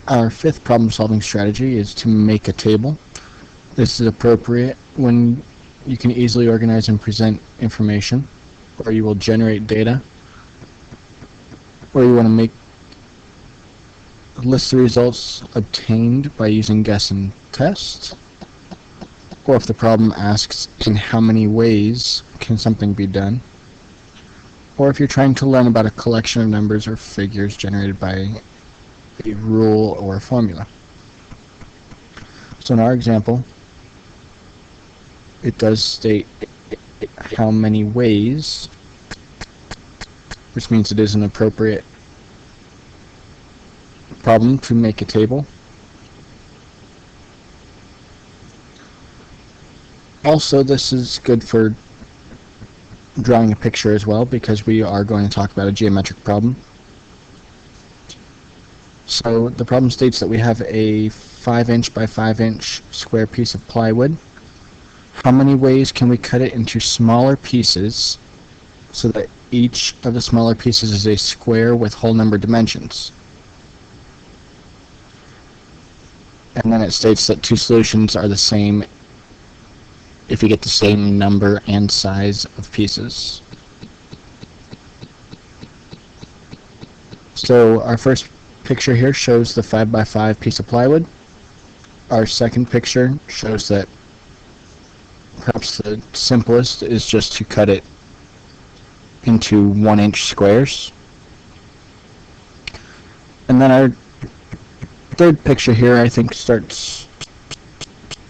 Our fifth problem-solving strategy is to make a table. This is appropriate when you can easily organize and present information, or you will generate data, or you want to list the results obtained by using guess and test, or if the problem asks in how many ways can something be done, or if you're trying to learn about a collection of numbers or figures generated by a rule or a formula. So in our example, it does state how many ways, which means it is an appropriate problem to make a table. Also, this is good for drawing a picture as well, because we are going to talk about a geometric problem. So the problem states that we have a 5" by 5" square piece of plywood. How many ways can we cut it into smaller pieces so that each of the smaller pieces is a square with whole number dimensions? And then it states that two solutions are the same if you get the same number and size of pieces. So our first picture here shows the 5 by 5 piece of plywood. Our second picture shows that perhaps the simplest is just to cut it into 1" squares. And then our third picture here, I think, starts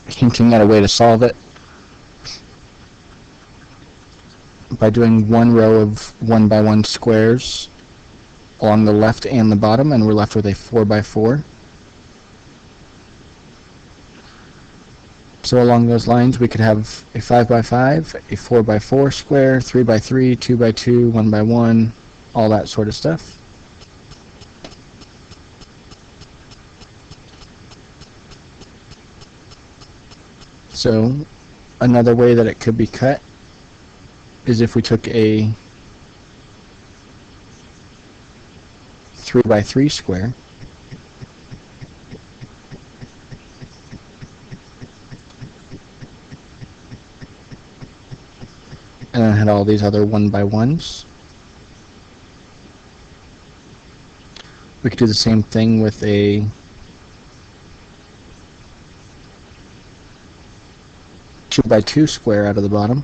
hinting at a way to solve it by doing one row of 1 by 1 squares along the left and the bottom, and we're left with a 4 by 4. So along those lines, we could have a 5 by 5, a 4 by 4 square, 3 by 3, 2 by 2, 1 by 1, all that sort of stuff. So another way that it could be cut is if we took a 3 by 3 square and then had all these other 1 by 1s. We could do the same thing with a 2 by 2 square out of the bottom.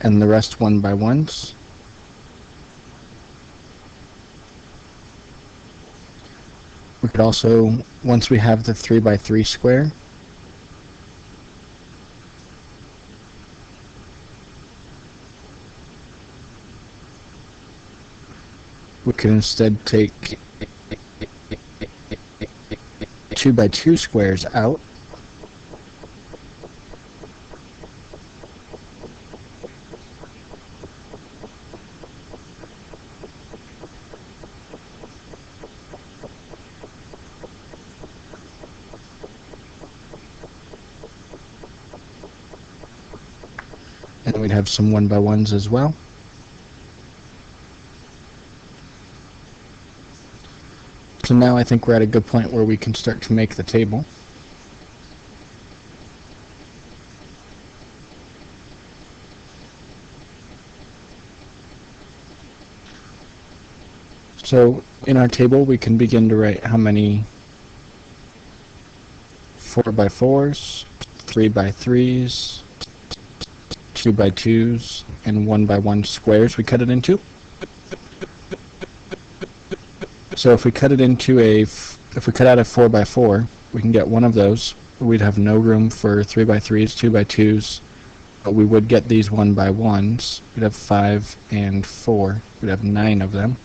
And the rest 1 by 1s. We could also, once we have the 3 by 3 square, we could instead take 2 by 2 squares out, and we'd have some 1 by 1s as well. So now I think we're at a good point where we can start to make the table. So in our table we can begin to write how many 4 by 4s, 3 by 3s, 2 by 2s, and 1 by 1 squares we cut it into. So if we cut it into if we cut out a 4 by 4, we can get one of those. We'd have no room for 3 by 3s, 2 by 2s, but we would get these 1 by 1s. We'd have 5 and 4. We'd have 9 of them.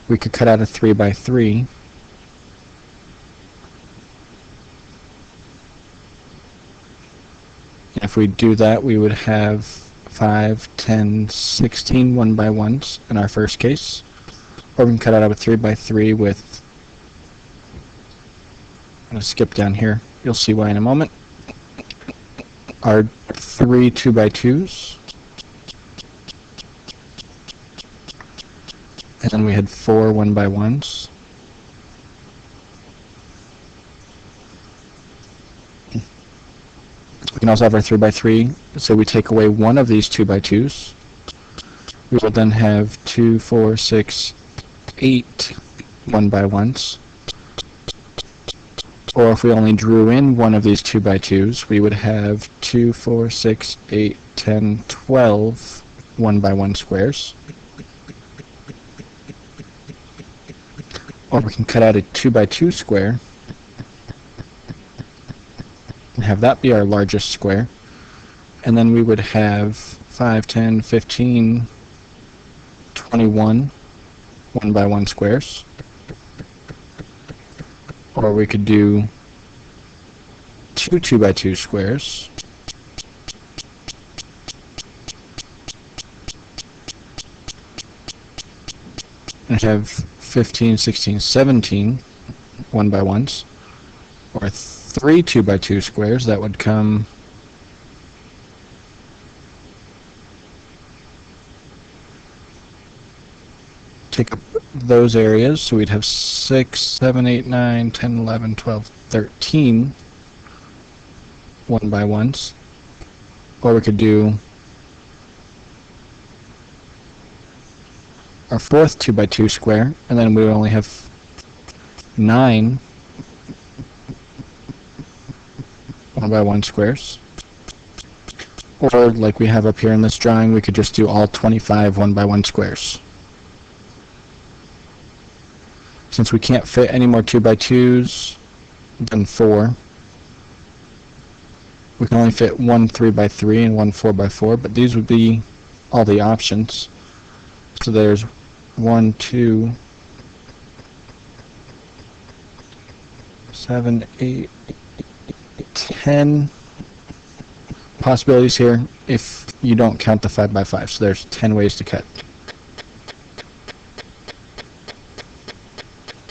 We could cut out a 3 by 3. If we do that, we would have 5, 10, 16 1 by 1s in our first case. Or we can cut out a 3 by 3 with going to skip down here. You'll see why in a moment. Our 3 2x2s. And then we had 4 1x1s. We can also have our 3x3. So we take away one of these 2x2s. We will then have 2, 4, 6, 8 1x1s. Or if we only drew in one of these 2x2s, we would have 2, 4, 6, 8, 10, 12 1x1 squares. Or we can cut out a 2x2 square and have that be our largest square. And then we would have 5, 10, 15, 21 1x1 squares. Or we could do 2 2x2 squares. And have 15, 16, 17 1x1s. Or 3 2x2 squares. That would come take up those areas, so we'd have 6, 7, 8, 9, 10, 11, 12, 13 1x1s. Or we could do our fourth 2x2 square, and then we would only have 9 1x1 squares. Or, like we have up here in this drawing, we could just do all 25 1x1 squares. Since we can't fit any more 2x2s than 4, we can only fit one 3x3 and one 4x4, but these would be all the options. So there's 1, 2, 7, 8, 10 possibilities here if you don't count the 5x5. So there's 10 ways to cut.